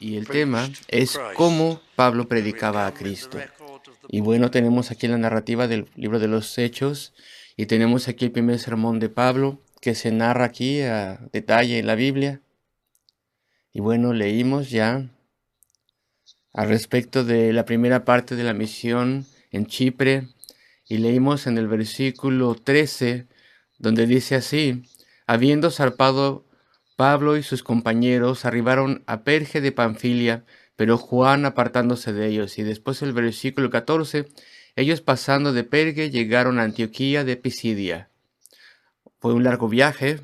Y el tema es cómo Pablo predicaba a Cristo. Y bueno, tenemos aquí la narrativa del libro de los Hechos y tenemos aquí el primer sermón de Pablo que se narra aquí a detalle en la Biblia. Y bueno, leímos ya al respecto de la primera parte de la misión en Chipre y leímos en el versículo 13 donde dice así: habiendo zarpado Pablo y sus compañeros arribaron a Perge de Panfilia, pero Juan apartándose de ellos. Y después el versículo 14, ellos pasando de Perge llegaron a Antioquía de Pisidia. Fue un largo viaje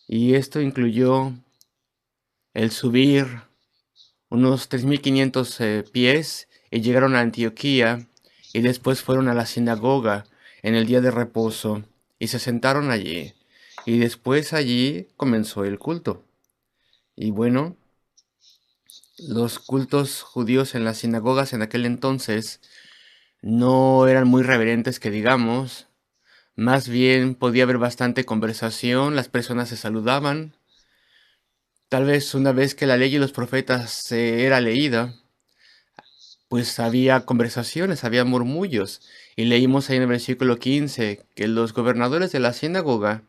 y esto incluyó el subir unos 3.500 pies y llegaron a Antioquía y después fueron a la sinagoga en el día de reposo y se sentaron allí. Y después allí comenzó el culto. Y bueno, los cultos judíos en las sinagogas en aquel entonces no eran muy reverentes que digamos. Más bien podía haber bastante conversación, las personas se saludaban. Tal vez una vez que la ley y los profetas se era leída, pues había conversaciones, había murmullos. Y leímos ahí en el versículo 15 que los gobernadores de la sinagoga,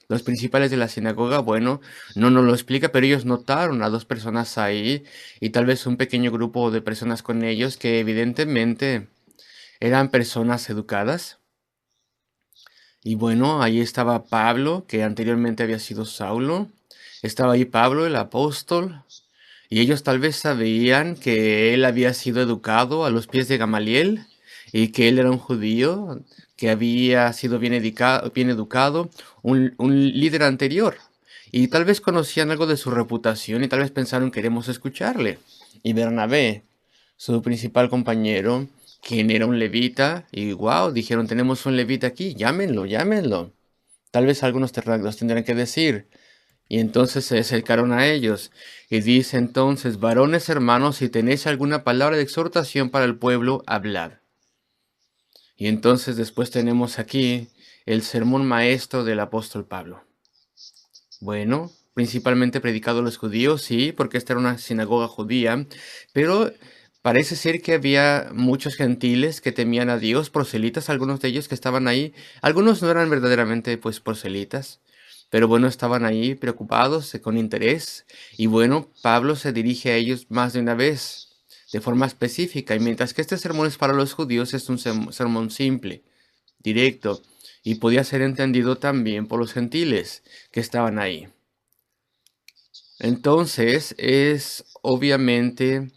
los principales de la sinagoga, bueno, no nos lo explica, pero ellos notaron a dos personas ahí y tal vez un pequeño grupo de personas con ellos que evidentemente eran personas educadas. Y bueno, ahí estaba Pablo, que anteriormente había sido Saulo. Estaba ahí Pablo, el apóstol. Y ellos tal vez sabían que él había sido educado a los pies de Gamaliel y que él era un judío, que había sido bien educado, un líder anterior. Y tal vez conocían algo de su reputación y tal vez pensaron queremos escucharle. Y Bernabé, su principal compañero, quien era un levita, y wow, dijeron tenemos un levita aquí, llámenlo, llámenlo. Tal vez algunos los tendrán que decir. Y entonces se acercaron a ellos, y dice entonces, varones hermanos, si tenéis alguna palabra de exhortación para el pueblo, hablad. Y entonces después tenemos aquí el sermón maestro del apóstol Pablo. Bueno, principalmente predicado a los judíos, sí, porque esta era una sinagoga judía, pero parece ser que había muchos gentiles que temían a Dios, proselitas, algunos de ellos que estaban ahí. Algunos no eran verdaderamente pues proselitas, pero bueno, estaban ahí preocupados, con interés. Y bueno, Pablo se dirige a ellos más de una vez, de forma específica. Y mientras que este sermón es para los judíos, es un sermón simple, directo, y podía ser entendido también por los gentiles que estaban ahí. Entonces es obviamente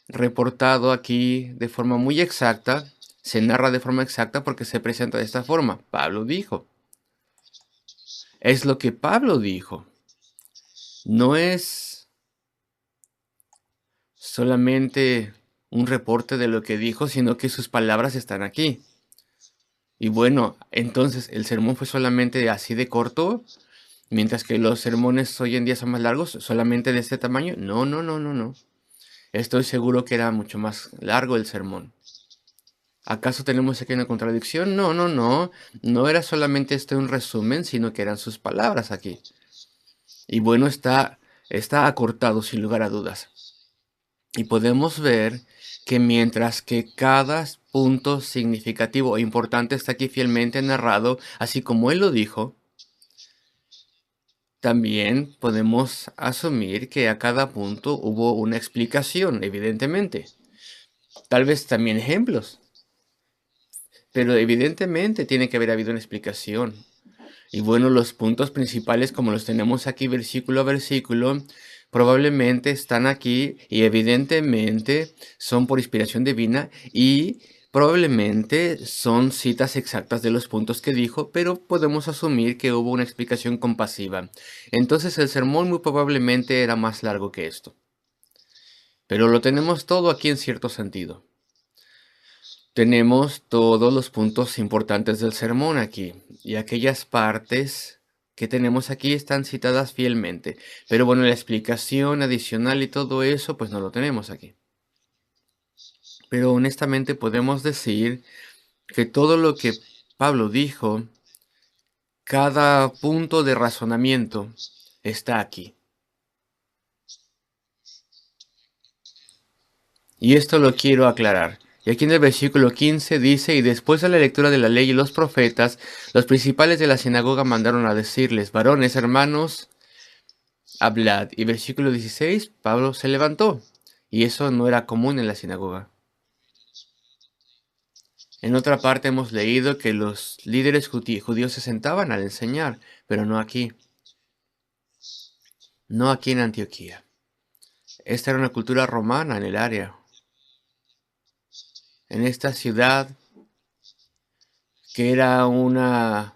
reportado aquí de forma muy exacta, se narra de forma exacta porque se presenta de esta forma. Pablo dijo. Es lo que Pablo dijo. No es solamente un reporte de lo que dijo, sino que sus palabras están aquí. Y bueno, entonces el sermón fue solamente así de corto, mientras que los sermones hoy en día son más largos, solamente de este tamaño. No, no, no, no, no. Estoy seguro que era mucho más largo el sermón. ¿Acaso tenemos aquí una contradicción? No, no, no. No era solamente un resumen, sino que eran sus palabras aquí. Y bueno, está acortado sin lugar a dudas. Y podemos ver que mientras que cada punto significativo e importante está aquí fielmente narrado, así como él lo dijo, también podemos asumir que a cada punto hubo una explicación, evidentemente. Tal vez también ejemplos, pero evidentemente tiene que haber habido una explicación. Y bueno, los puntos principales, como los tenemos aquí versículo a versículo, probablemente están aquí y evidentemente son por inspiración divina y probablemente son citas exactas de los puntos que dijo, pero podemos asumir que hubo una explicación compasiva. Entonces el sermón muy probablemente era más largo que esto. Pero lo tenemos todo aquí en cierto sentido. Tenemos todos los puntos importantes del sermón aquí y aquellas partes que tenemos aquí están citadas fielmente. Pero bueno, la explicación adicional y todo eso pues no lo tenemos aquí. Pero honestamente podemos decir que todo lo que Pablo dijo Cada punto de razonamiento está aquí. Y esto lo quiero aclarar. Y aquí en el versículo 15 dice, y después de la lectura de la ley y los profetas, los principales de la sinagoga mandaron a decirles, varones, hermanos, hablad. Y versículo 16, Pablo se levantó. Y eso no era común en la sinagoga. En otra parte hemos leído que los líderes judíos se sentaban al enseñar, pero no aquí. No aquí en Antioquía. Esta era una cultura romana en el área. En esta ciudad que era una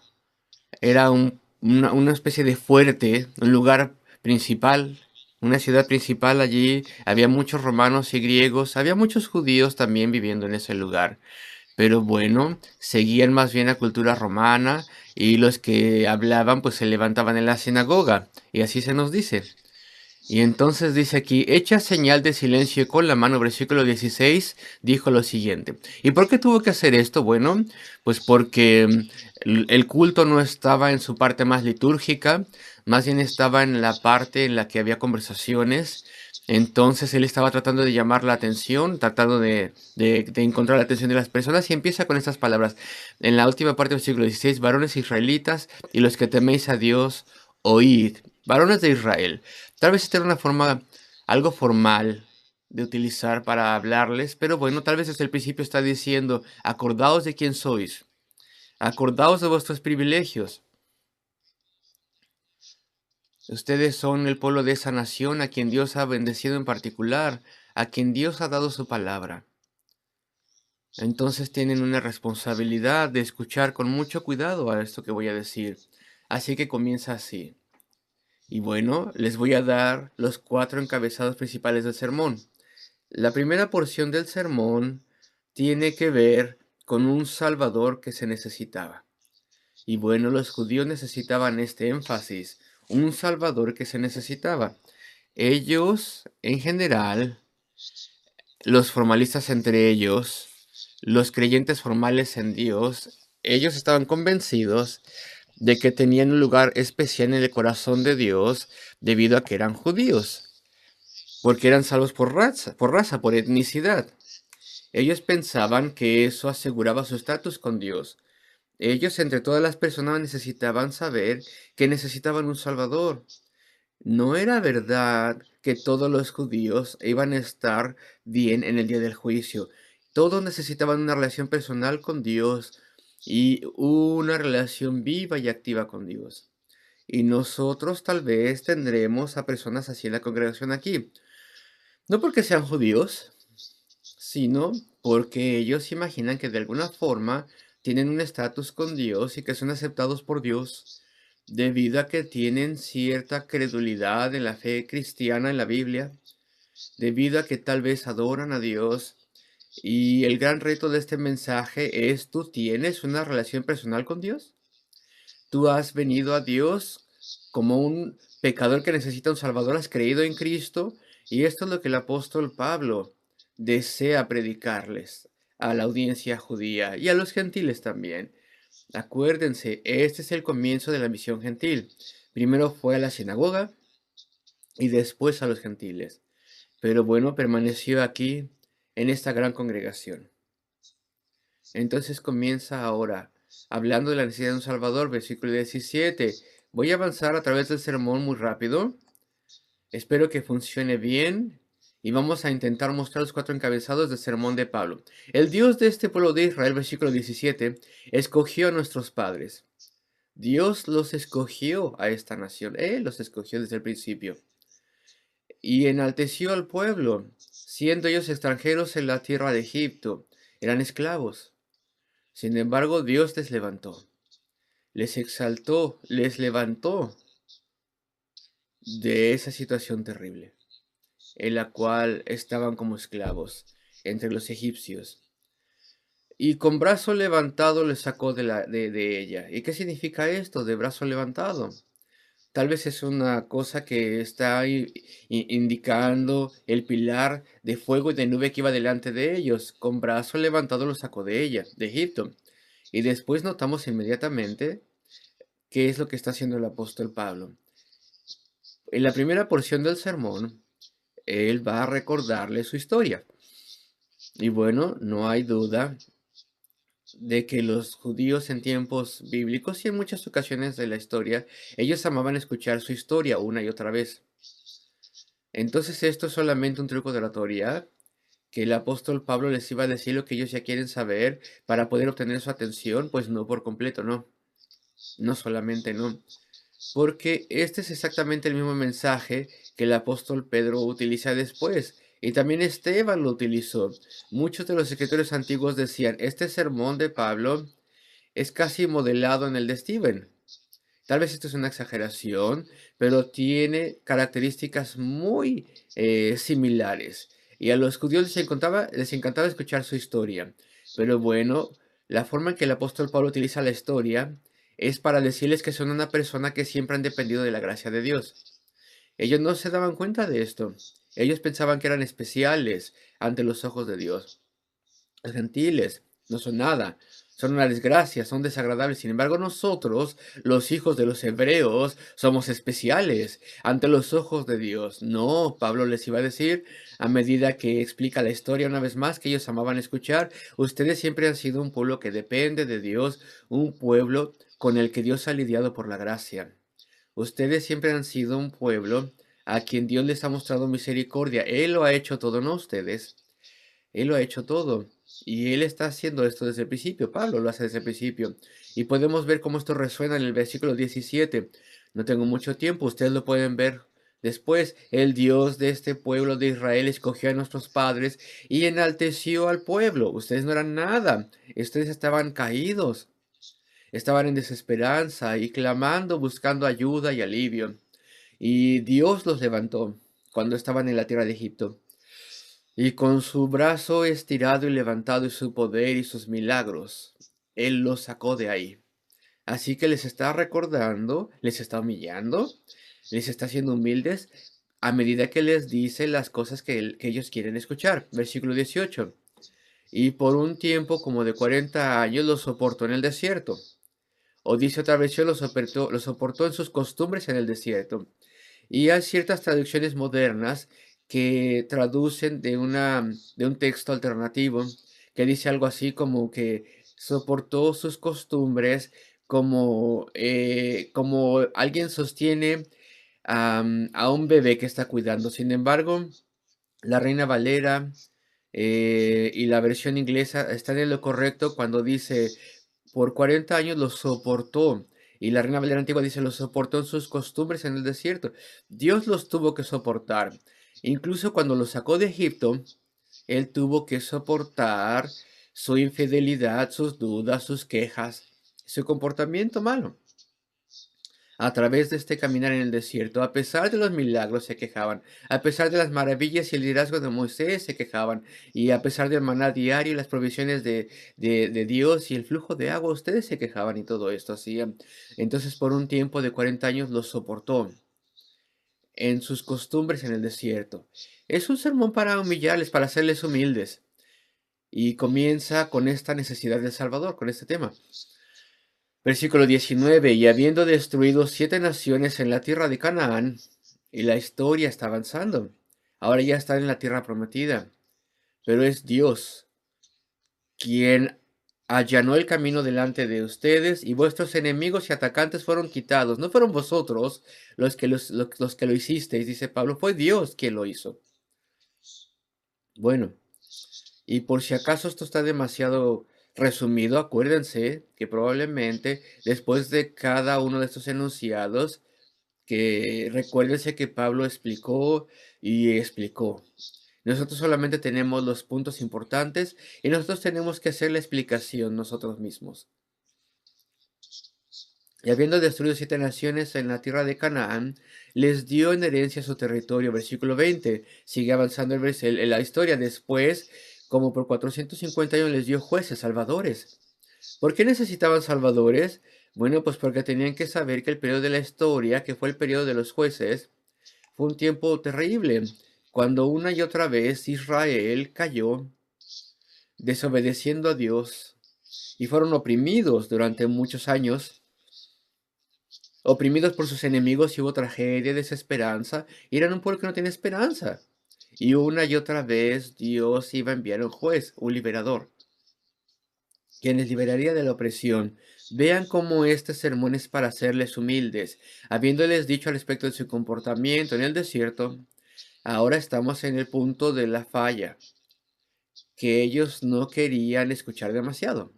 especie de fuerte, un lugar principal, una ciudad principal allí. Había muchos romanos y griegos, había muchos judíos también viviendo en ese lugar. Pero bueno, seguían más bien la cultura romana y los que hablaban pues se levantaban en la sinagoga. Y así se nos dice. Y entonces dice aquí, hecha señal de silencio con la mano, versículo 16, dijo lo siguiente. ¿Y por qué tuvo que hacer esto? Bueno, pues porque el culto no estaba en su parte más litúrgica, más bien estaba en la parte en la que había conversaciones. Entonces él estaba tratando de llamar la atención, tratando de encontrar la atención de las personas y empieza con estas palabras. En la última parte del versículo 16, varones israelitas y los que teméis a Dios, oíd. Varones de Israel. Tal vez esta era una forma algo formal de utilizar para hablarles, pero bueno, tal vez desde el principio está diciendo, acordaos de quién sois, acordaos de vuestros privilegios. Ustedes son el pueblo de esa nación a quien Dios ha bendecido en particular, a quien Dios ha dado su palabra. Entonces tienen una responsabilidad de escuchar con mucho cuidado a esto que voy a decir. Así que comienza así. Y bueno, les voy a dar los 4 encabezados principales del sermón. La primera porción del sermón tiene que ver con un Salvador que se necesitaba. Y bueno, los judíos necesitaban este énfasis, un Salvador que se necesitaba. Ellos, en general, los formalistas entre ellos, los creyentes formales en Dios, ellos estaban convencidos de que tenían un lugar especial en el corazón de Dios debido a que eran judíos, porque eran salvos por raza, por etnicidad. Ellos pensaban que eso aseguraba su estatus con Dios. Ellos, entre todas las personas, necesitaban saber que necesitaban un Salvador. No era verdad que todos los judíos iban a estar bien en el día del juicio. Todos necesitaban una relación personal con Dios y una relación viva y activa con Dios. Y nosotros tal vez tendremos a personas así en la congregación aquí. No porque sean judíos, sino porque ellos imaginan que de alguna forma tienen un estatus con Dios y que son aceptados por Dios debido a que tienen cierta credulidad en la fe cristiana en la Biblia, debido a que tal vez adoran a Dios. Y el gran reto de este mensaje es, ¿tú tienes una relación personal con Dios? ¿Tú has venido a Dios como un pecador que necesita un Salvador? ¿Has creído en Cristo? Y esto es lo que el apóstol Pablo desea predicarles a la audiencia judía y a los gentiles también. Acuérdense, este es el comienzo de la misión gentil. Primero fue a la sinagoga y después a los gentiles. Pero bueno, permaneció aquí en esta gran congregación. Entonces comienza ahora, hablando de la necesidad de un Salvador, versículo 17. Voy a avanzar a través del sermón muy rápido. Espero que funcione bien. Y vamos a intentar mostrar los 4 encabezados del sermón de Pablo. El Dios de este pueblo de Israel, versículo 17, escogió a nuestros padres. Dios los escogió a esta nación. Él los escogió desde el principio. Y enalteció al pueblo, siendo ellos extranjeros en la tierra de Egipto. Eran esclavos. Sin embargo, Dios les levantó, les exaltó, les levantó de esa situación terrible, en la cual estaban como esclavos entre los egipcios. Y con brazo levantado les sacó de ella. ¿Y qué significa esto de brazo levantado? Tal vez es una cosa que está indicando el pilar de fuego y de nube que iba delante de ellos. Con brazo levantado los sacó de ella, de Egipto. Y después notamos inmediatamente ¿qué es lo que está haciendo el apóstol Pablo? En la primera porción del sermón, él va a recordarle su historia. Y bueno, no hay duda de que los judíos en tiempos bíblicos y en muchas ocasiones de la historia, ellos amaban escuchar su historia una y otra vez. Entonces esto es solamente un truco de oratoria que el apóstol Pablo les iba a decir lo que ellos ya quieren saber para poder obtener su atención, pues no por completo, no. No solamente no. Porque este es exactamente el mismo mensaje que el apóstol Pedro utiliza después. Y también Esteban lo utilizó. Muchos de los escritores antiguos decían, este sermón de Pablo es casi modelado en el de Stephen. Tal vez esto es una exageración, pero tiene características muy similares. Y a los judíos les encantaba escuchar su historia. Pero bueno, la forma en que el apóstol Pablo utiliza la historia es para decirles que son una persona que siempre han dependido de la gracia de Dios. Ellos no se daban cuenta de esto. Ellos pensaban que eran especiales ante los ojos de Dios. Los gentiles no son nada, son una desgracia, son desagradables. Sin embargo, nosotros, los hijos de los hebreos, somos especiales ante los ojos de Dios. No, Pablo les iba a decir, a medida que explica la historia una vez más, que ellos amaban escuchar, ustedes siempre han sido un pueblo que depende de Dios, un pueblo con el que Dios ha lidiado por la gracia. Ustedes siempre han sido un pueblo a quien Dios les ha mostrado misericordia. Él lo ha hecho todo, no ustedes. Él lo ha hecho todo. Y Él está haciendo esto desde el principio. Pablo lo hace desde el principio. Y podemos ver cómo esto resuena en el versículo 17. No tengo mucho tiempo, ustedes lo pueden ver después. El Dios de este pueblo de Israel escogió a nuestros padres y enalteció al pueblo. Ustedes no eran nada. Ustedes estaban caídos. Estaban en desesperanza y clamando, buscando ayuda y alivio. Y Dios los levantó cuando estaban en la tierra de Egipto. Y con su brazo estirado y levantado y su poder y sus milagros, Él los sacó de ahí. Así que les está recordando, les está humillando, les está haciendo humildes a medida que les dice las cosas que ellos quieren escuchar. Versículo 18. Y por un tiempo como de 40 años los soportó en el desierto. O dice otra versión, los soportó en sus costumbres en el desierto. Y hay ciertas traducciones modernas que traducen de un texto alternativo que dice algo así como que soportó sus costumbres como alguien sostiene a un bebé que está cuidando. Sin embargo, la Reina Valera y la versión inglesa están en lo correcto cuando dice por 40 años lo soportó. Y la Reina Valera antigua dice, los soportó en sus costumbres en el desierto. Dios los tuvo que soportar. Incluso cuando los sacó de Egipto, Él tuvo que soportar su infidelidad, sus dudas, sus quejas, su comportamiento malo. A través de este caminar en el desierto, a pesar de los milagros, se quejaban. A pesar de las maravillas y el liderazgo de Moisés, se quejaban. Y a pesar del maná diario y las provisiones de Dios y el flujo de agua, ustedes se quejaban y todo esto hacían. Entonces, por un tiempo de 40 años los soportó en sus costumbres en el desierto. Es un sermón para humillarles, para hacerles humildes. Y comienza con esta necesidad del Salvador, con este tema. Versículo 19. Y habiendo destruido 7 naciones en la tierra de Canaán, y la historia está avanzando. Ahora ya están en la tierra prometida. Pero es Dios quien allanó el camino delante de ustedes, y vuestros enemigos y atacantes fueron quitados. No fueron vosotros los que lo hicisteis, dice Pablo, fue Dios quien lo hizo. Bueno, y por si acaso esto está demasiado resumido, acuérdense que probablemente después de cada uno de estos enunciados, que recuérdense que Pablo explicó y explicó. Nosotros solamente tenemos los puntos importantes y nosotros tenemos que hacer la explicación nosotros mismos. Y habiendo destruido 7 naciones en la tierra de Canaán, les dio en herencia su territorio. Versículo 20. Sigue avanzando la historia. Después, como por 450 años, les dio jueces, salvadores. ¿Por qué necesitaban salvadores? Bueno, pues porque tenían que saber que el periodo de la historia, que fue el periodo de los jueces, fue un tiempo terrible, cuando una y otra vez Israel cayó, desobedeciendo a Dios, y fueron oprimidos durante muchos años. oprimidos por sus enemigos y hubo tragedia, desesperanza, y eran un pueblo que no tenía esperanza. Y una y otra vez Dios iba a enviar un juez, un liberador, quien les liberaría de la opresión. Vean cómo este sermón es para hacerles humildes, habiéndoles dicho al respecto de su comportamiento en el desierto. Ahora estamos en el punto de la falla, que ellos no querían escuchar demasiado,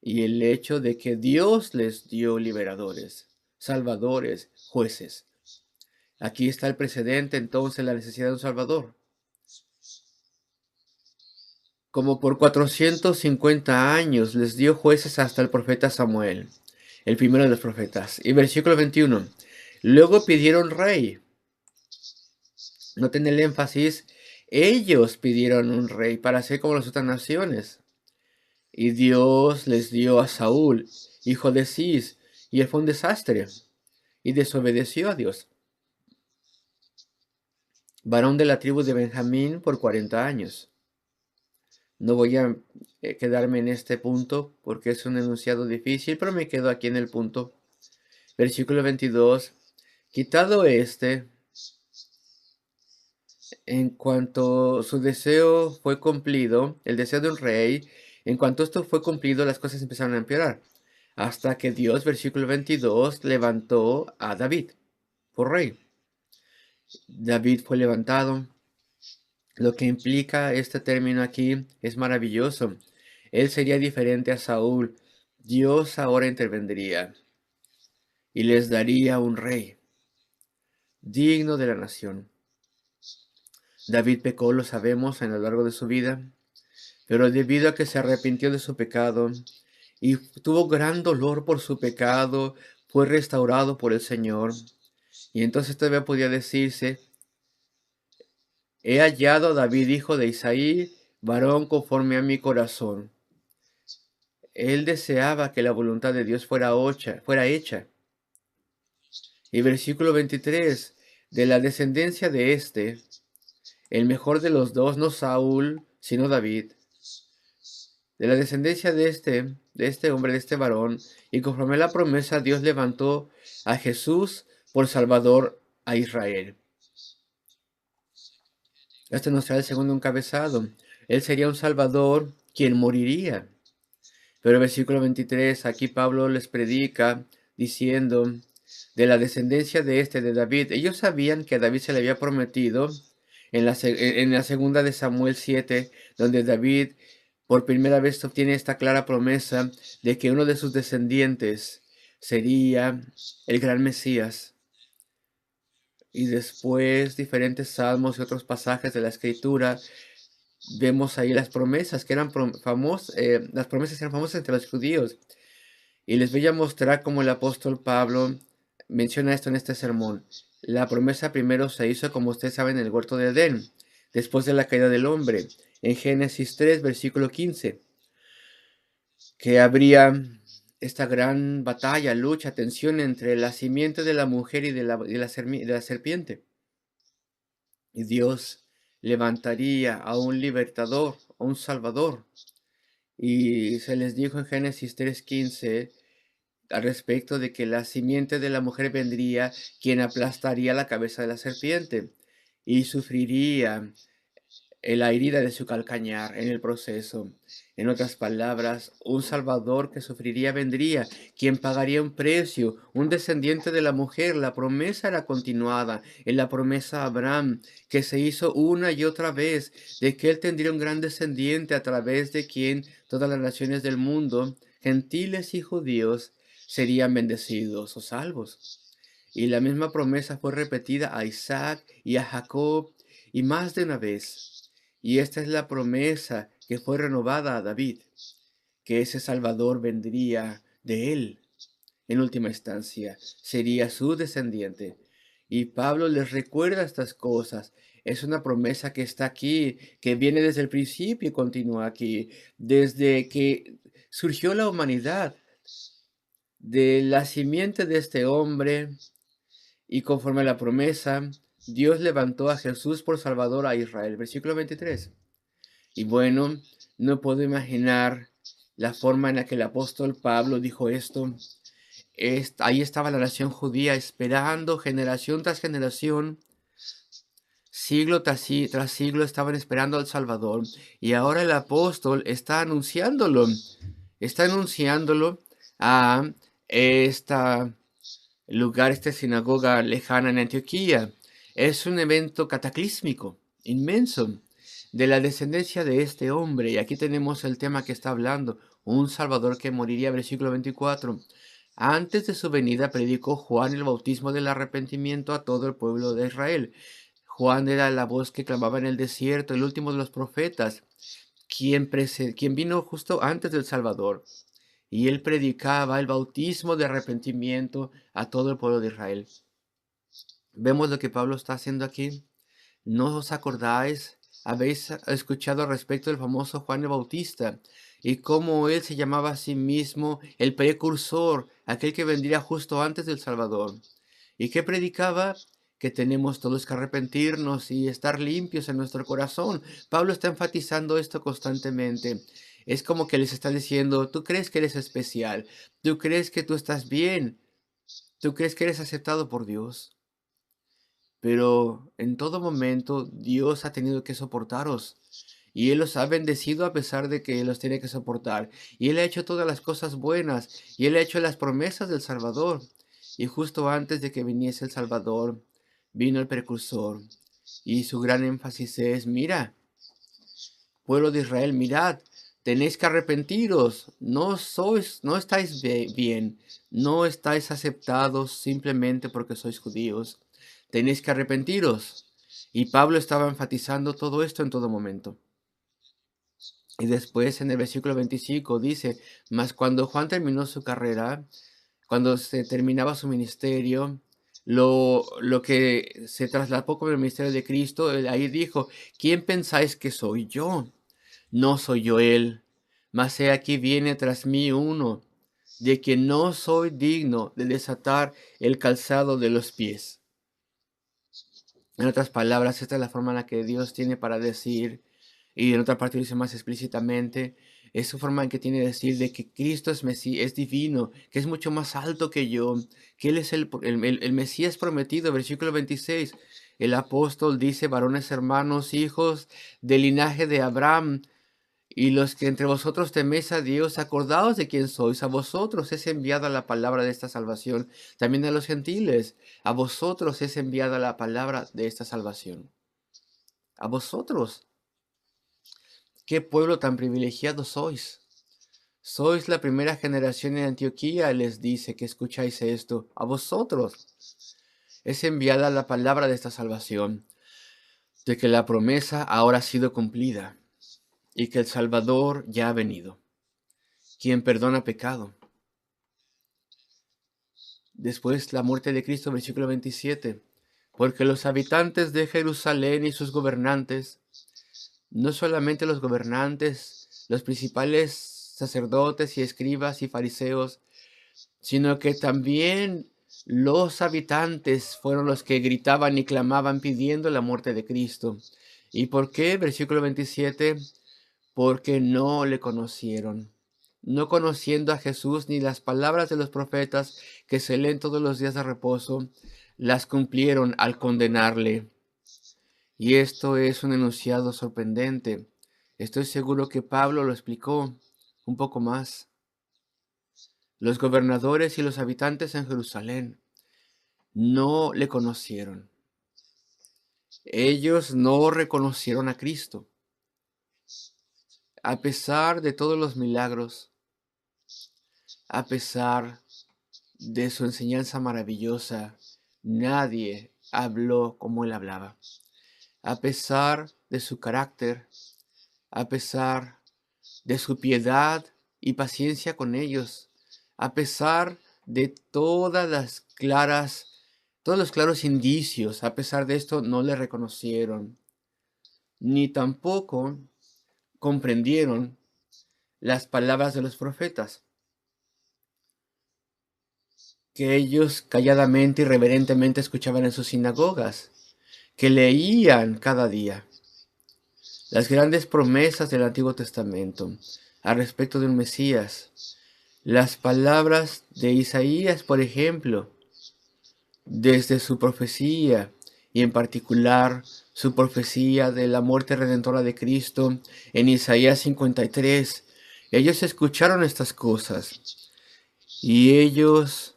y el hecho de que Dios les dio liberadores, salvadores, jueces. Aquí está el precedente, entonces, la necesidad de un salvador. Como por 450 años les dio jueces hasta el profeta Samuel, el primero de los profetas. Y versículo 21. Luego pidieron rey. Noten el énfasis. Ellos pidieron un rey para ser como las otras naciones. Y Dios les dio a Saúl, hijo de Cis, y él fue un desastre. Y desobedeció a Dios. Varón de la tribu de Benjamín por 40 años. No voy a quedarme en este punto porque es un enunciado difícil, pero me quedo aquí en el punto. Versículo 22. Quitado este, en cuanto su deseo fue cumplido, el deseo de un rey, en cuanto esto fue cumplido, las cosas empezaron a empeorar. Hasta que Dios, versículo 22, levantó a David por rey. David fue levantado. Lo que implica este término aquí es maravilloso. Él sería diferente a Saúl. Dios ahora intervendría y les daría un rey digno de la nación. David pecó, lo sabemos, a lo largo de su vida, pero debido a que se arrepintió de su pecado y tuvo gran dolor por su pecado, fue restaurado por el Señor. Y entonces todavía podía decirse: he hallado a David, hijo de Isaí, varón conforme a mi corazón. Él deseaba que la voluntad de Dios fuera hecha. Y versículo 23, de la descendencia de este, el mejor de los dos, no Saúl, sino David, de la descendencia de este hombre, de este varón, y conforme a la promesa, Dios levantó a Jesús por Salvador a Israel. Este nos trae el segundo encabezado. Él sería un Salvador quien moriría. Pero el versículo 23, aquí Pablo les predica diciendo: de la descendencia de David. Ellos sabían que a David se le había prometido en la segunda de Samuel 7, donde David por primera vez obtiene esta clara promesa de que uno de sus descendientes sería el gran Mesías. Y después diferentes salmos y otros pasajes de la Escritura, vemos ahí las promesas que eran las promesas eran famosas entre los judíos. Y les voy a mostrar cómo el apóstol Pablo menciona esto en este sermón. La promesa primero se hizo, como ustedes saben, en el huerto de Edén, después de la caída del hombre, en Génesis 3, versículo 15, que habría esta gran batalla, lucha, tensión entre la simiente de la mujer y de la serpiente. Y Dios levantaría a un libertador, a un salvador. Y se les dijo en Génesis 3:15 al respecto de que la simiente de la mujer vendría, quien aplastaría la cabeza de la serpiente y sufriría la herida de su calcañar en el proceso. En otras palabras, un Salvador que sufriría vendría, quien pagaría un precio, un descendiente de la mujer. La promesa era continuada en la promesa a Abraham, que se hizo una y otra vez, de que él tendría un gran descendiente a través de quien todas las naciones del mundo, gentiles y judíos, serían bendecidos o salvos. Y la misma promesa fue repetida a Isaac y a Jacob, y más de una vez. Y esta es la promesa que fue renovada a David, que ese Salvador vendría de él. En última instancia, sería su descendiente. Y Pablo les recuerda estas cosas. Es una promesa que está aquí, que viene desde el principio y continúa aquí, desde que surgió la humanidad, de la simiente de este hombre. Y conforme a la promesa, Dios levantó a Jesús por Salvador a Israel. Versículo 23. Y bueno, no puedo imaginar la forma en la que el apóstol Pablo dijo esto. ahí estaba la nación judía esperando generación tras generación, siglo tras siglo estaban esperando al Salvador. Y ahora el apóstol está anunciándolo a esta lugar, esta sinagoga lejana en Antioquía. Es un evento cataclísmico, inmenso, de la descendencia de este hombre. Y aquí tenemos el tema que está hablando, un Salvador que moriría, versículo 24. Antes de su venida predicó Juan el bautismo del arrepentimiento a todo el pueblo de Israel. Juan era la voz que clamaba en el desierto, el último de los profetas, quien vino justo antes del Salvador. Y él predicaba el bautismo de arrepentimiento a todo el pueblo de Israel. Vemos lo que Pablo está haciendo aquí. ¿No os acordáis? Habéis escuchado respecto del famoso Juan el Bautista y cómo él se llamaba a sí mismo el precursor, aquel que vendría justo antes del Salvador. ¿Y qué predicaba? Que tenemos todos que arrepentirnos y estar limpios en nuestro corazón. Pablo está enfatizando esto constantemente. Es como que les está diciendo, tú crees que eres especial, tú crees que tú estás bien, tú crees que eres aceptado por Dios. Pero en todo momento Dios ha tenido que soportaros. Y Él los ha bendecido a pesar de que los tiene que soportar. Y Él ha hecho todas las cosas buenas. Y Él ha hecho las promesas del Salvador. Y justo antes de que viniese el Salvador, vino el precursor. Y su gran énfasis es, mira, pueblo de Israel, mirad, tenéis que arrepentiros. No estáis bien. No estáis aceptados simplemente porque sois judíos. Tenéis que arrepentiros. Y Pablo estaba enfatizando todo esto en todo momento. Y después en el versículo 25 dice, mas cuando Juan terminó su carrera, cuando se terminaba su ministerio, lo que se trasladó como el ministerio de Cristo, él ahí dijo, ¿quién pensáis que soy yo? No soy yo él, mas he aquí viene tras mí uno, de quien no soy digno de desatar el calzado de los pies. En otras palabras, esta es la forma en la que Dios tiene para decir, y en otra parte lo dice más explícitamente, es su forma en que tiene de decir de que Cristo es divino, que es mucho más alto que yo, que Él es el Mesías prometido. Versículo 26, el apóstol dice, varones hermanos, hijos del linaje de Abraham, y los que entre vosotros teméis a Dios, acordaos de quién sois. A vosotros es enviada la palabra de esta salvación. También a los gentiles, a vosotros es enviada la palabra de esta salvación. A vosotros. ¿Qué pueblo tan privilegiado sois? Sois la primera generación en Antioquía, les dice que escucháis esto. A vosotros es enviada la palabra de esta salvación, de que la promesa ahora ha sido cumplida y que el Salvador ya ha venido, quien perdona pecado. Después la muerte de Cristo, versículo 27. Porque los habitantes de Jerusalén y sus gobernantes, no solamente los gobernantes, los principales sacerdotes y escribas y fariseos, sino que también los habitantes fueron los que gritaban y clamaban pidiendo la muerte de Cristo. ¿Y por qué? Versículo 27. Porque no le conocieron. No conociendo a Jesús ni las palabras de los profetas que se leen todos los días de reposo, las cumplieron al condenarle. Y esto es un enunciado sorprendente. Estoy seguro que Pablo lo explicó un poco más. Los gobernadores y los habitantes en Jerusalén no le conocieron. Ellos no reconocieron a Cristo. A pesar de todos los milagros, a pesar de su enseñanza maravillosa, nadie habló como él hablaba. A pesar de su carácter, a pesar de su piedad y paciencia con ellos, a pesar de todos los claros indicios, a pesar de esto no le reconocieron, ni tampoco comprendieron las palabras de los profetas, que ellos calladamente y reverentemente escuchaban en sus sinagogas, que leían cada día las grandes promesas del Antiguo Testamento al respecto de un Mesías, Las palabras de Isaías, por ejemplo, desde su profecía, y en particular su profecía de la muerte redentora de Cristo en Isaías 53, ellos escucharon estas cosas y ellos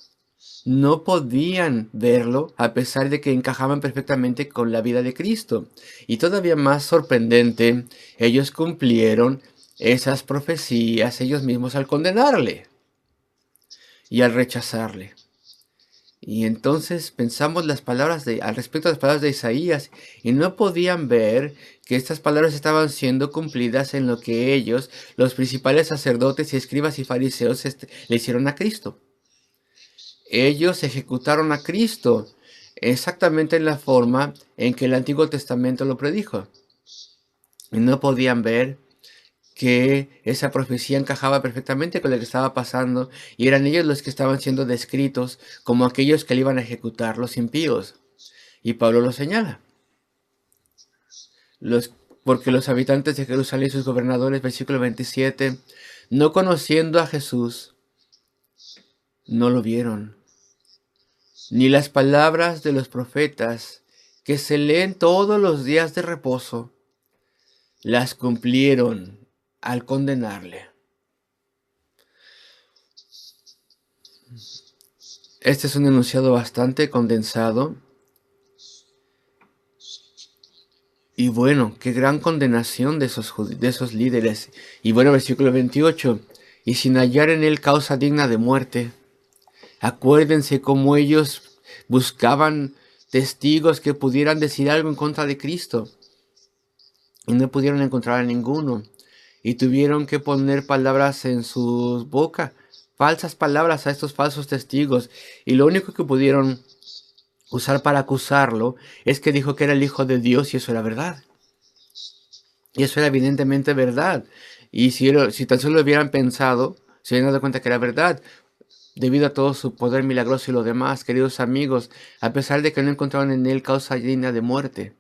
no podían verlo a pesar de que encajaban perfectamente con la vida de Cristo. Y todavía más sorprendente, ellos cumplieron esas profecías ellos mismos al condenarle y al rechazarle. Y entonces pensamos al respecto de las palabras de Isaías y no podían ver que estas palabras estaban siendo cumplidas en lo que ellos, los principales sacerdotes y escribas y fariseos, le hicieron a Cristo. Ellos ejecutaron a Cristo exactamente en la forma en que el Antiguo Testamento lo predijo. Y no podían ver que esa profecía encajaba perfectamente con lo que estaba pasando y eran ellos los que estaban siendo descritos como aquellos que le iban a ejecutar, los impíos. Y Pablo lo señala. Porque los habitantes de Jerusalén y sus gobernadores, versículo 27, no conociendo a Jesús, no lo vieron. Ni las palabras de los profetas que se leen todos los días de reposo, las cumplieron al condenarle. Este es un enunciado bastante condensado. Y bueno, qué gran condenación de esos líderes. Y bueno, versículo 28. Y sin hallar en él causa digna de muerte. Acuérdense cómo ellos buscaban testigos que pudieran decir algo en contra de Cristo. Y no pudieron encontrar a ninguno. Y tuvieron que poner palabras en su boca, falsas palabras a estos falsos testigos. Y lo único que pudieron usar para acusarlo es que dijo que era el Hijo de Dios y eso era verdad. Y eso era evidentemente verdad. Y si tan solo lo hubieran pensado, se hubieran dado cuenta que era verdad. Debido a todo su poder milagroso y lo demás, queridos amigos, a pesar de que no encontraron en él causa digna de muerte.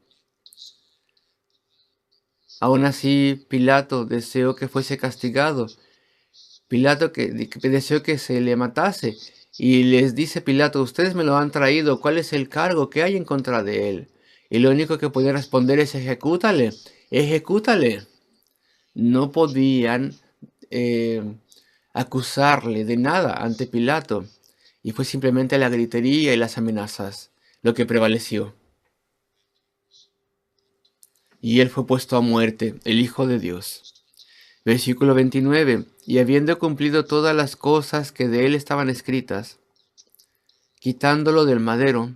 Aún así, Pilato deseó que fuese castigado. Pilato que deseó que se le matase. Y les dice Pilato, ustedes me lo han traído, ¿cuál es el cargo que hay en contra de él? Y lo único que podía responder es ejecútale, ejecútale. No podían acusarle de nada ante Pilato. Y fue simplemente la gritería y las amenazas lo que prevaleció. Y él fue puesto a muerte, el Hijo de Dios. Versículo 29. Y habiendo cumplido todas las cosas que de él estaban escritas, quitándolo del madero,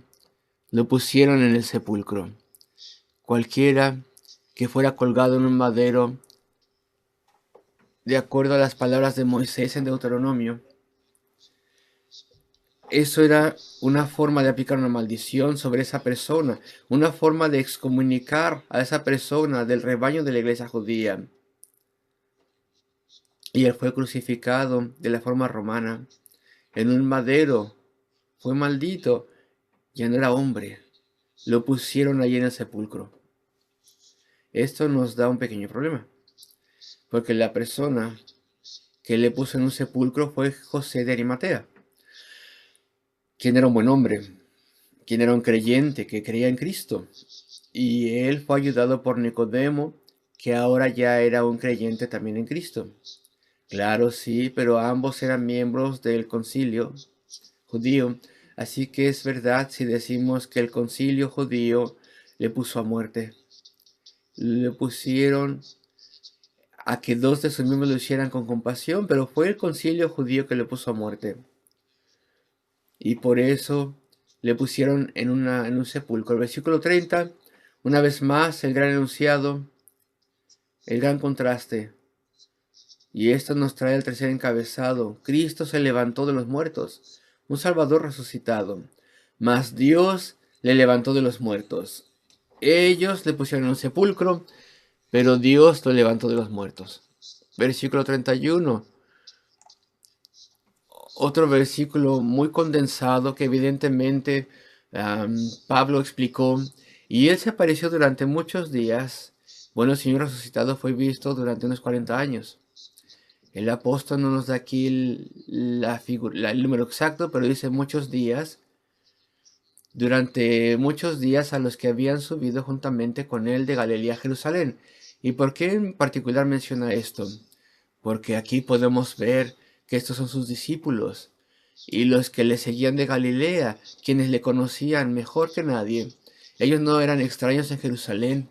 lo pusieron en el sepulcro. Cualquiera que fuera colgado en un madero, de acuerdo a las palabras de Moisés en Deuteronomio, eso era una forma de aplicar una maldición sobre esa persona, una forma de excomunicar a esa persona del rebaño de la iglesia judía. Y él fue crucificado de la forma romana en un madero. Fue maldito, ya no era hombre. Lo pusieron allí en el sepulcro. Esto nos da un pequeño problema, porque la persona que le puso en un sepulcro fue José de Arimatea, quien era un buen hombre, quien era un creyente que creía en Cristo. Y él fue ayudado por Nicodemo, que ahora ya era un creyente también en Cristo. Claro, sí, pero ambos eran miembros del concilio judío, así que es verdad si decimos que el concilio judío le puso a muerte. Le pusieron a que dos de sus miembros lo hicieran con compasión, pero fue el concilio judío que le puso a muerte. Y por eso le pusieron en un sepulcro. El versículo 30, una vez más, el gran enunciado, el gran contraste. Y esto nos trae el tercer encabezado. Cristo se levantó de los muertos, un Salvador resucitado. Mas Dios le levantó de los muertos. Ellos le pusieron en un sepulcro, pero Dios lo levantó de los muertos. Versículo 31. Otro versículo muy condensado que evidentemente Pablo explicó. Y él se apareció durante muchos días. Bueno, el Señor resucitado fue visto durante unos 40 años. El apóstol no nos da aquí el número exacto, pero dice muchos días, durante muchos días a los que habían subido juntamente con él de Galilea a Jerusalén. ¿Y por qué en particular menciona esto? Porque aquí podemos ver que estos son sus discípulos y los que le seguían de Galilea, quienes le conocían mejor que nadie. Ellos no eran extraños en Jerusalén,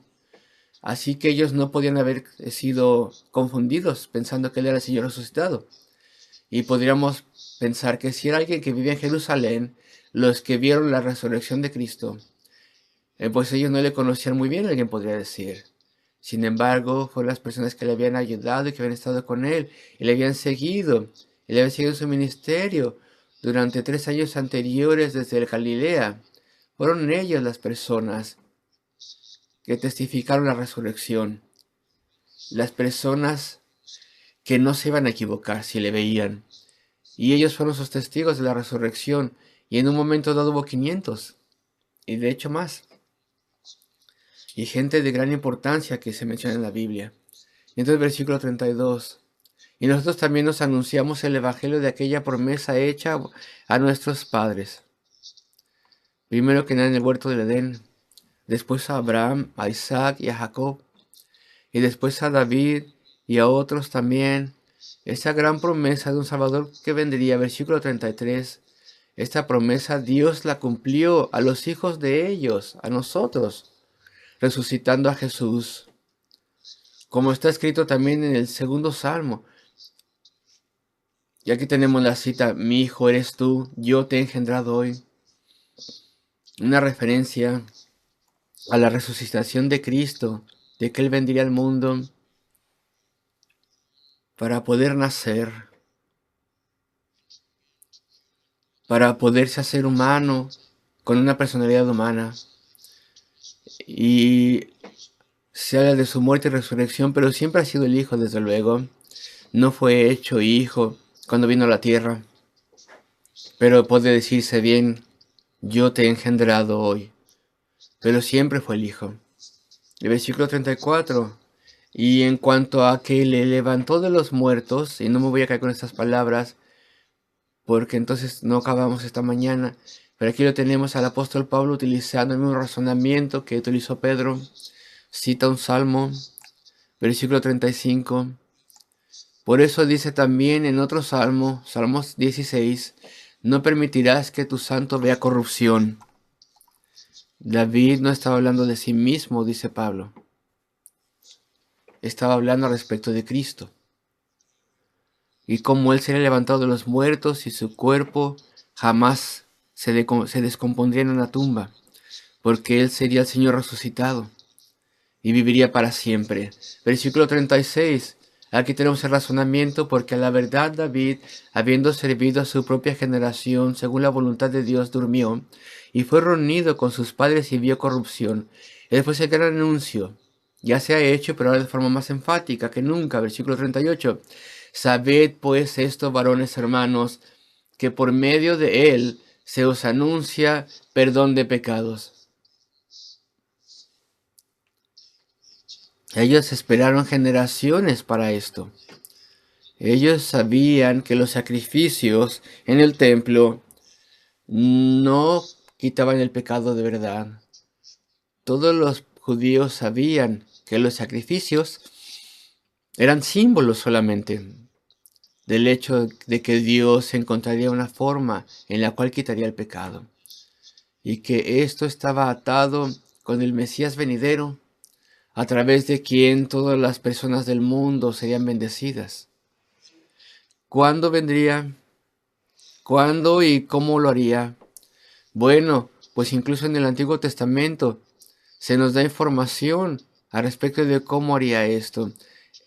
así que ellos no podían haber sido confundidos pensando que él era el Señor resucitado. Y podríamos pensar que si era alguien que vivía en Jerusalén, los que vieron la resurrección de Cristo, pues ellos no le conocían muy bien, alguien podría decir. Sin embargo, fueron las personas que le habían ayudado y que habían estado con él y le habían seguido, y le habían seguido en su ministerio durante 3 años anteriores desde el Galilea. Fueron ellos las personas que testificaron la resurrección, las personas que no se iban a equivocar si le veían. Y ellos fueron sus testigos de la resurrección, y en un momento dado hubo 500, y de hecho más, y gente de gran importancia que se menciona en la Biblia. Y entonces versículo 32. Y nosotros también nos anunciamos el evangelio de aquella promesa hecha a nuestros padres. Primero que nada en el huerto del Edén, después a Abraham, a Isaac y a Jacob, y después a David y a otros también. Esa gran promesa de un Salvador que vendría, versículo 33. Esta promesa Dios la cumplió a los hijos de ellos, a nosotros, resucitando a Jesús. Como está escrito también en el segundo Salmo. Y aquí tenemos la cita, mi hijo eres tú, yo te he engendrado hoy. Una referencia a la resucitación de Cristo, de que Él vendría al mundo para poder nacer, para poderse hacer humano, con una personalidad humana. Y se habla de su muerte y resurrección, pero siempre ha sido el Hijo, desde luego. No fue hecho hijo cuando vino a la tierra, pero puede decirse bien, yo te he engendrado hoy, pero siempre fue el Hijo. El versículo 34, y en cuanto a que le levantó de los muertos, y no me voy a caer con estas palabras, porque entonces no acabamos esta mañana, pero aquí lo tenemos al apóstol Pablo utilizando el mismo razonamiento que utilizó Pedro. Cita un salmo, versículo 35. Por eso dice también en otro salmo, Salmos 16, no permitirás que tu santo vea corrupción. David no estaba hablando de sí mismo, dice Pablo. Estaba hablando respecto de Cristo. Y cómo Él sería levantado de los muertos y su cuerpo jamás se descompondría en una tumba, porque Él sería el Señor resucitado y viviría para siempre. Versículo 36. Aquí tenemos el razonamiento, porque a la verdad David, habiendo servido a su propia generación según la voluntad de Dios, durmió y fue reunido con sus padres y vio corrupción. Y después el gran anuncio, ya se ha hecho, pero ahora de forma más enfática que nunca. Versículo 38. Sabed pues esto, varones hermanos, que por medio de él se os anuncia perdón de pecados. Ellos esperaron generaciones para esto. Ellos sabían que los sacrificios en el templo no quitaban el pecado de verdad. Todos los judíos sabían que los sacrificios eran símbolos solamente del hecho de que Dios encontraría una forma en la cual quitaría el pecado, y que esto estaba atado con el Mesías venidero, a través de quien todas las personas del mundo serían bendecidas. ¿Cuándo vendría? ¿Cuándo y cómo lo haría? Bueno, pues incluso en el Antiguo Testamento se nos da información al respecto de cómo haría esto.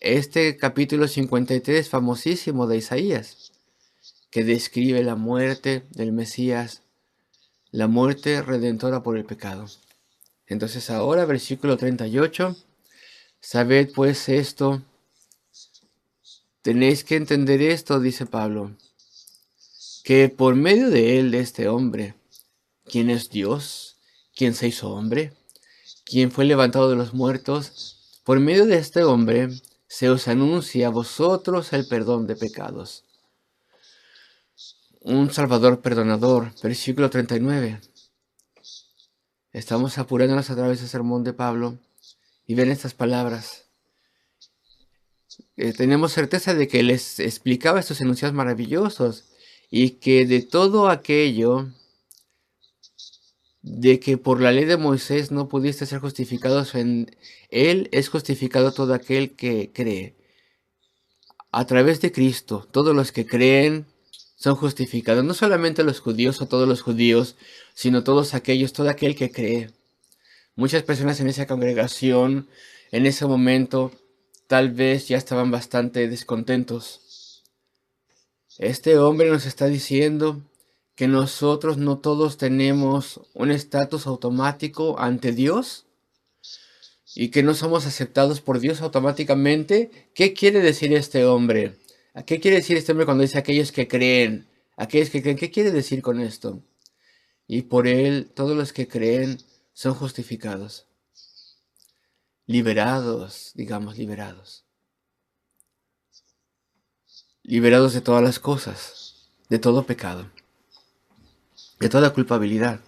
Este capítulo 53, famosísimo de Isaías, que describe la muerte del Mesías, la muerte redentora por el pecado. Entonces ahora, versículo 38, sabed pues esto, tenéis que entender esto, dice Pablo, que por medio de él, de este hombre, quien es Dios, quien se hizo hombre, quien fue levantado de los muertos, por medio de este hombre, se os anuncia a vosotros el perdón de pecados. Un Salvador perdonador, versículo 39. Estamos apurándonos a través del sermón de Pablo y ven estas palabras. Tenemos certeza de que les explicaba estos enunciados maravillosos y que de todo aquello de que por la ley de Moisés no pudiste ser justificados en él, es justificado todo aquel que cree. A través de Cristo, todos los que creen son justificados. No solamente los judíos o todos los judíos, sino todos aquellos, todo aquel que cree. Muchas personas en esa congregación, en ese momento, tal vez ya estaban bastante descontentos. Este hombre nos está diciendo que nosotros no todos tenemos un estatus automático ante Dios y que no somos aceptados por Dios automáticamente. ¿Qué quiere decir este hombre? ¿Qué quiere decir este hombre cuando dice aquellos que creen? Aquellos que creen, ¿qué quiere decir con esto? Y por él, todos los que creen son justificados. Liberados, digamos, liberados. Liberados de todas las cosas, de todo pecado, de toda culpabilidad,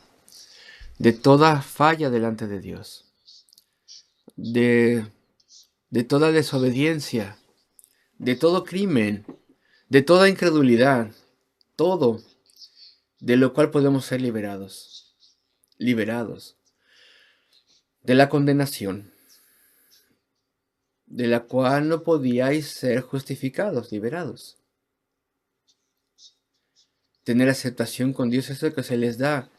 de toda falla delante de Dios, de toda desobediencia, de todo crimen, de toda incredulidad, todo, de lo cual podemos ser liberados, liberados, de la condenación, de la cual no podíais ser justificados, liberados. Tener aceptación con Dios es lo que se les da.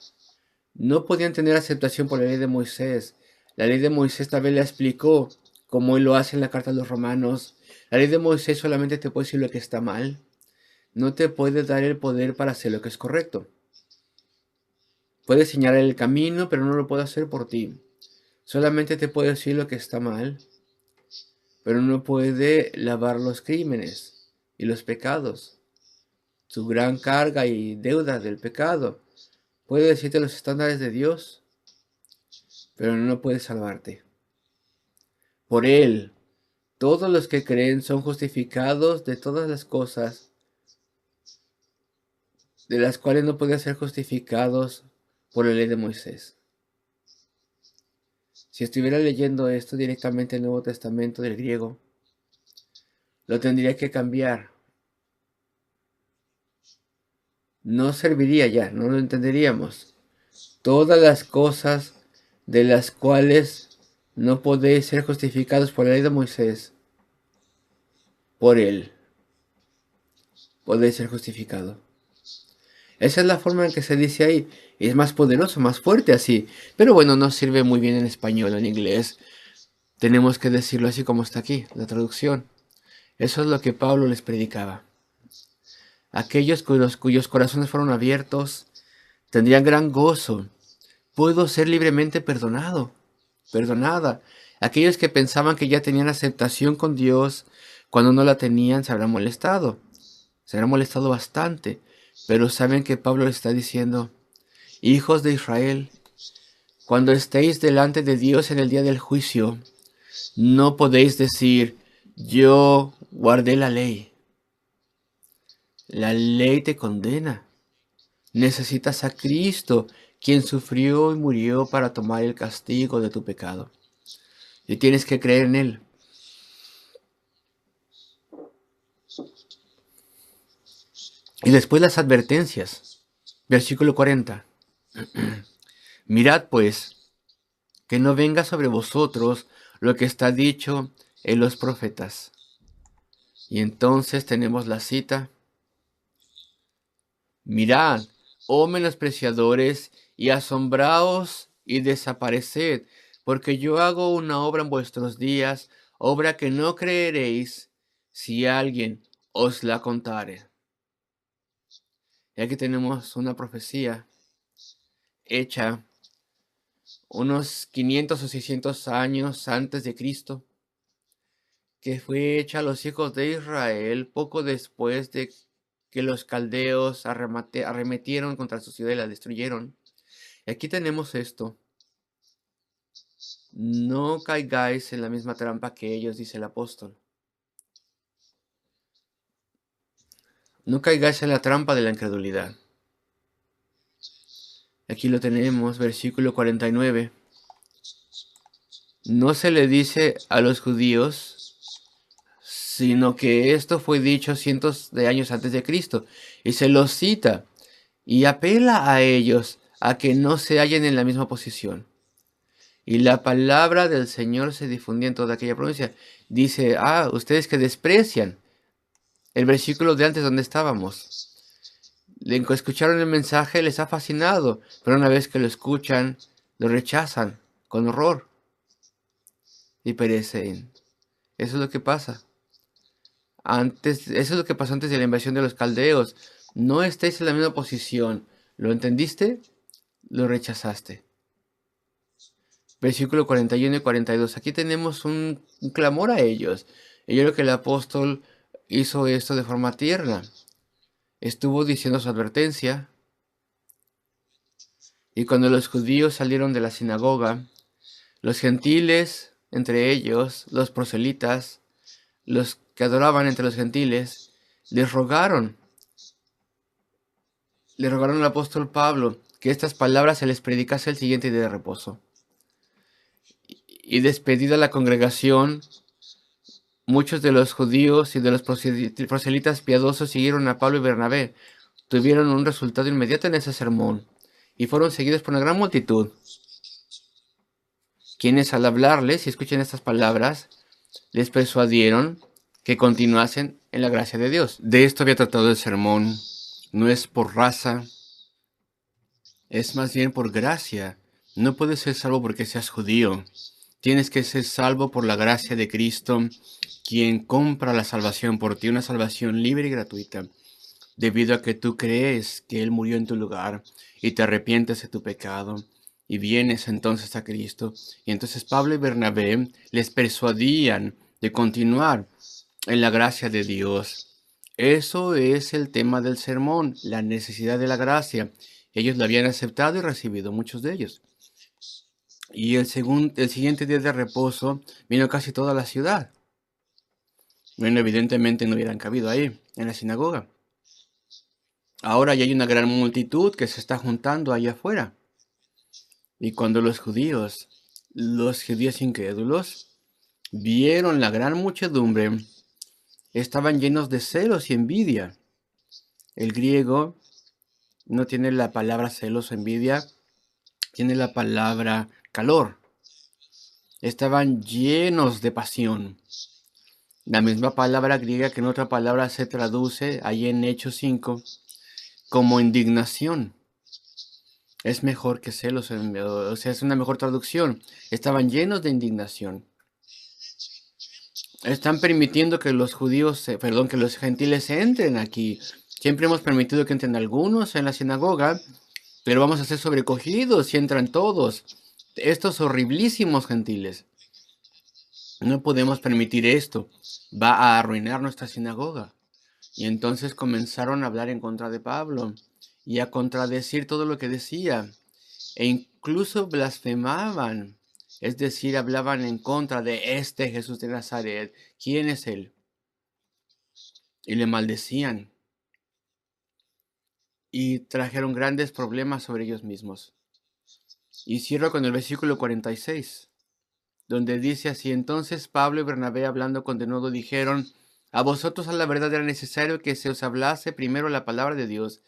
No podían tener aceptación por la ley de Moisés. La ley de Moisés tal vez la explicó, como él lo hace en la carta a los romanos. La ley de Moisés solamente te puede decir lo que está mal. No te puede dar el poder para hacer lo que es correcto. Puede señalar el camino, pero no lo puede hacer por ti. Solamente te puede decir lo que está mal, pero no puede lavar los crímenes y los pecados. Su gran carga y deuda del pecado. Puede decirte los estándares de Dios, pero no puede salvarte. Por él, todos los que creen son justificados de todas las cosas de las cuales no podían ser justificados por la ley de Moisés. Si estuviera leyendo esto directamente en el Nuevo Testamento del griego, lo tendría que cambiar. No serviría ya, no lo entenderíamos. Todas las cosas de las cuales no podéis ser justificados por la ley de Moisés, por él podéis ser justificado. Esa es la forma en que se dice ahí. Y es más poderoso, más fuerte así. Pero bueno, no sirve muy bien en español, en inglés. Tenemos que decirlo así como está aquí, la traducción. Eso es lo que Pablo les predicaba. Aquellos cuyos corazones fueron abiertos tendrían gran gozo. Puedo ser libremente perdonado, perdonada. Aquellos que pensaban que ya tenían aceptación con Dios, cuando no la tenían, se habrán molestado. Se habrán molestado bastante. Pero saben que Pablo les está diciendo, hijos de Israel, cuando estéis delante de Dios en el día del juicio, no podéis decir, yo guardé la ley. La ley te condena. Necesitas a Cristo, quien sufrió y murió para tomar el castigo de tu pecado. Y tienes que creer en Él. Y después las advertencias. Versículo 40. Mirad pues, que no venga sobre vosotros lo que está dicho en los profetas. Y entonces tenemos la cita. Mirad, oh menospreciadores, y asombraos y desapareced, porque yo hago una obra en vuestros días, obra que no creeréis si alguien os la contare. Y aquí tenemos una profecía hecha unos 500 o 600 años antes de Cristo, que fue hecha a los hijos de Israel poco después de que los caldeos arremetieron contra su ciudad y la destruyeron. Y aquí tenemos esto. No caigáis en la misma trampa que ellos, dice el apóstol. No caigáis en la trampa de la incredulidad. Aquí lo tenemos, versículo 49. No se le dice a los judíos, sino que esto fue dicho cientos de años antes de Cristo. Y se los cita y apela a ellos a que no se hallen en la misma posición. Y la palabra del Señor se difundía en toda aquella provincia. Dice, ustedes que desprecian el versículo de antes donde estábamos. Escucharon el mensaje, les ha fascinado, pero una vez que lo escuchan, lo rechazan con horror y perecen. Eso es lo que pasa. Eso es lo que pasó antes de la invasión de los caldeos. No estáis en la misma posición. ¿Lo entendiste? Lo rechazaste. Versículo 41 y 42. Aquí tenemos un clamor a ellos. Y yo creo que el apóstol hizo esto de forma tierna. Estuvo diciendo su advertencia. Y cuando los judíos salieron de la sinagoga, los gentiles, entre ellos, los proselitas, los que adoraban entre los gentiles, le rogaron al apóstol Pablo que estas palabras se les predicase el siguiente día de reposo. Y despedida la congregación, muchos de los judíos y de los proselitas piadosos siguieron a Pablo y Bernabé. Tuvieron un resultado inmediato en ese sermón y fueron seguidos por una gran multitud, quienes al hablarles y escuchen estas palabras, les persuadieron que continuasen en la gracia de Dios. De esto había tratado el sermón. No es por raza, es más bien por gracia. No puedes ser salvo porque seas judío. Tienes que ser salvo por la gracia de Cristo, quien compra la salvación por ti, una salvación libre y gratuita, debido a que tú crees que Él murió en tu lugar y te arrepientes de tu pecado y vienes entonces a Cristo. Y entonces Pablo y Bernabé les persuadían de continuar en la gracia de Dios. Eso es el tema del sermón, la necesidad de la gracia. Ellos la habían aceptado y recibido, muchos de ellos. Y el siguiente día de reposo vino casi toda la ciudad. Bueno, evidentemente no hubieran cabido ahí, en la sinagoga. Ahora ya hay una gran multitud que se está juntando ahí afuera. Y cuando los judíos incrédulos, vieron la gran muchedumbre, estaban llenos de celos y envidia. El griego no tiene la palabra celos o envidia, tiene la palabra calor. Estaban llenos de pasión. La misma palabra griega que en otra palabra se traduce ahí en Hechos 5 como indignación. Es mejor que celos, o sea, es una mejor traducción. Estaban llenos de indignación. Están permitiendo que los que los gentiles entren aquí. Siempre hemos permitido que entren algunos en la sinagoga, pero vamos a ser sobrecogidos si entran todos. Estos horriblísimos gentiles. No podemos permitir esto. Va a arruinar nuestra sinagoga. Y entonces comenzaron a hablar en contra de Pablo y a contradecir todo lo que decía. E incluso blasfemaban. Es decir, hablaban en contra de este Jesús de Nazaret. ¿Quién es él? Y le maldecían. Y trajeron grandes problemas sobre ellos mismos. Y cierro con el versículo 46, donde dice así: entonces Pablo y Bernabé, hablando con denuedo, dijeron: a vosotros a la verdad era necesario que se os hablase primero la palabra de Dios,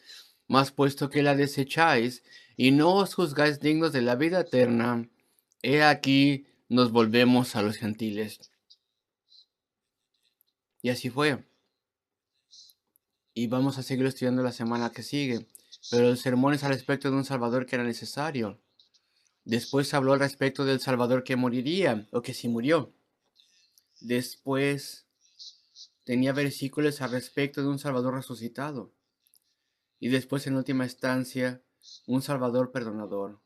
mas puesto que la desecháis y no os juzgáis dignos de la vida eterna, he aquí nos volvemos a los gentiles. Y así fue. Y vamos a seguir estudiando la semana que sigue. Pero el sermón es al respecto de un Salvador que era necesario. Después habló al respecto del Salvador que moriría, o que sí murió. Después tenía versículos al respecto de un Salvador resucitado. Y después, en última instancia, un Salvador perdonador.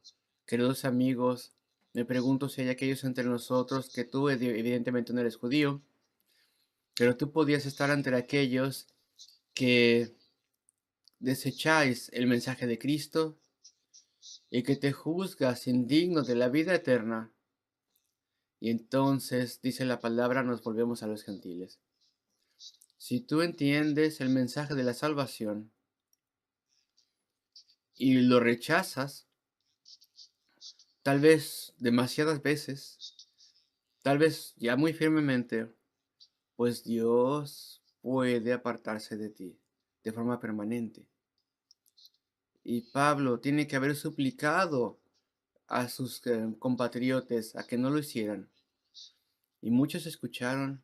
Queridos amigos, me pregunto si hay aquellos entre nosotros que tú evidentemente no eres judío, pero tú podías estar entre aquellos que desecháis el mensaje de Cristo y que te juzgas indigno de la vida eterna. Y entonces, dice la palabra, nos volvemos a los gentiles. Si tú entiendes el mensaje de la salvación y lo rechazas, tal vez demasiadas veces, tal vez ya muy firmemente, pues Dios puede apartarse de ti de forma permanente. Y Pablo tiene que haber suplicado a sus compatriotas a que no lo hicieran. Y muchos escucharon,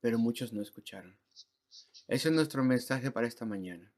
pero muchos no escucharon. Ese es nuestro mensaje para esta mañana.